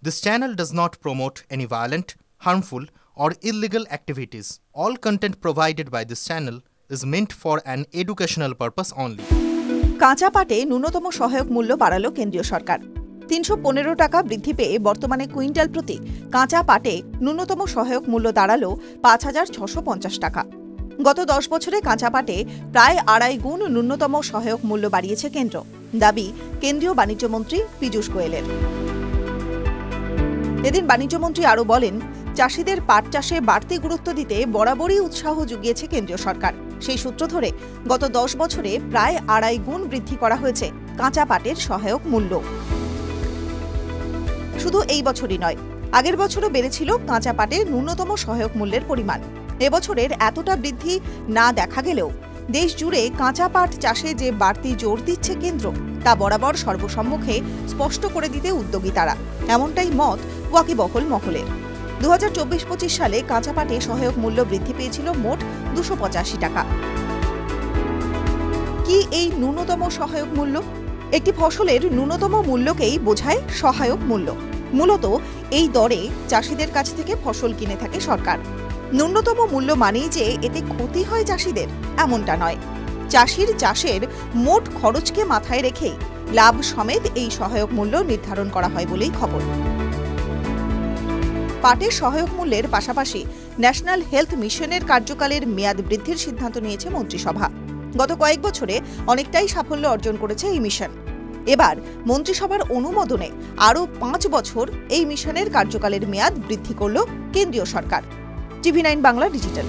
This channel does not promote any violent, harmful, or illegal activities. All content provided by this channel is meant for an educational purpose only. কাঁচা পাটে ন্যূনতম সহায়ক মূল্য বাড়ালো কেন্দ্রীয় সরকার। ৩১৫ টাকা বৃদ্ধি পেয়ে বর্তমানে কুইন্টাল প্রতি কাঁচা পাটে ন্যূনতম সহায়ক মূল্য দাঁড়ালো ৫,৬৫০ টাকা। গত ১০ বছরে কাঁচা পাটে প্রায় ২.৫ গুণ ন্যূনতম সহায়ক মূল্য বাড়িয়েছে কেন্দ্র, দাবি কেন্দ্রীয় বাণিজ্যমন্ত্রী পীযূষ গোয়েলের। এদিন বাণিজ্যমন্ত্রী আরও বলেন, চাষিদের পাট চাষে বাড়তি গুরুত্ব দিতে বরাবরই উৎসাহ জুগিয়েছে কেন্দ্রীয় সরকার। সেই সূত্র ধরে গত ১০ বছরে প্রায় ২.৫ গুণ বৃদ্ধি করা হয়েছে কাঁচা পাটের সহায়ক মূল্য। শুধু এই বছরই নয়, আগের বছরও বেড়েছিল কাঁচা পাটের ন্যূনতম সহায়ক মূল্যের পরিমাণ। এবছরের এতটা বৃদ্ধি না দেখা গেলেও দেশ জুড়ে কাঁচা পাট চাষে যে বাড়তি জোর দিচ্ছে কেন্দ্র, তা বরাবর সর্বসম্মুখে স্পষ্ট করে দিতে উদ্যোগী তারা, এমনটাই মত ওয়াকিবহল মহলের। ২০২৪-২৫ সালে কাঁচা পাটে সহায়ক মূল্য বৃদ্ধি পেয়েছিল মোট ২৮৫ টাকা। কি এই ন্যূনতম সহায়ক মূল্য? একটি ফসলের ন্যূনতম মূল্যকেই বোঝায় সহায়ক মূল্য। মূলত এই দরে চাষিদের কাছ থেকে ফসল কিনে থাকে সরকার। ন্যূনতম মূল্য মানেই যে এতে ক্ষতি হয় চাষিদের, এমনটা নয়। চাষির চাষের মোট খরচকে মাথায় রেখেই লাভ সমেত এই সহায়ক মূল্য নির্ধারণ করা হয় বলেই খবর। পাটের সহায়ক মূল্যের পাশাপাশি ন্যাশনাল হেলথ মিশনের কার্যকালের মেয়াদ বৃদ্ধির সিদ্ধান্ত নিয়েছে মন্ত্রিসভা। গত কয়েক বছরে অনেকটাই সাফল্য অর্জন করেছে এই মিশন। এবার মন্ত্রিসভার অনুমোদনে আরও ৫ বছর এই মিশনের কার্যকালের মেয়াদ বৃদ্ধি করল কেন্দ্রীয় সরকার। টিভি9 বাংলা ডিজিটাল।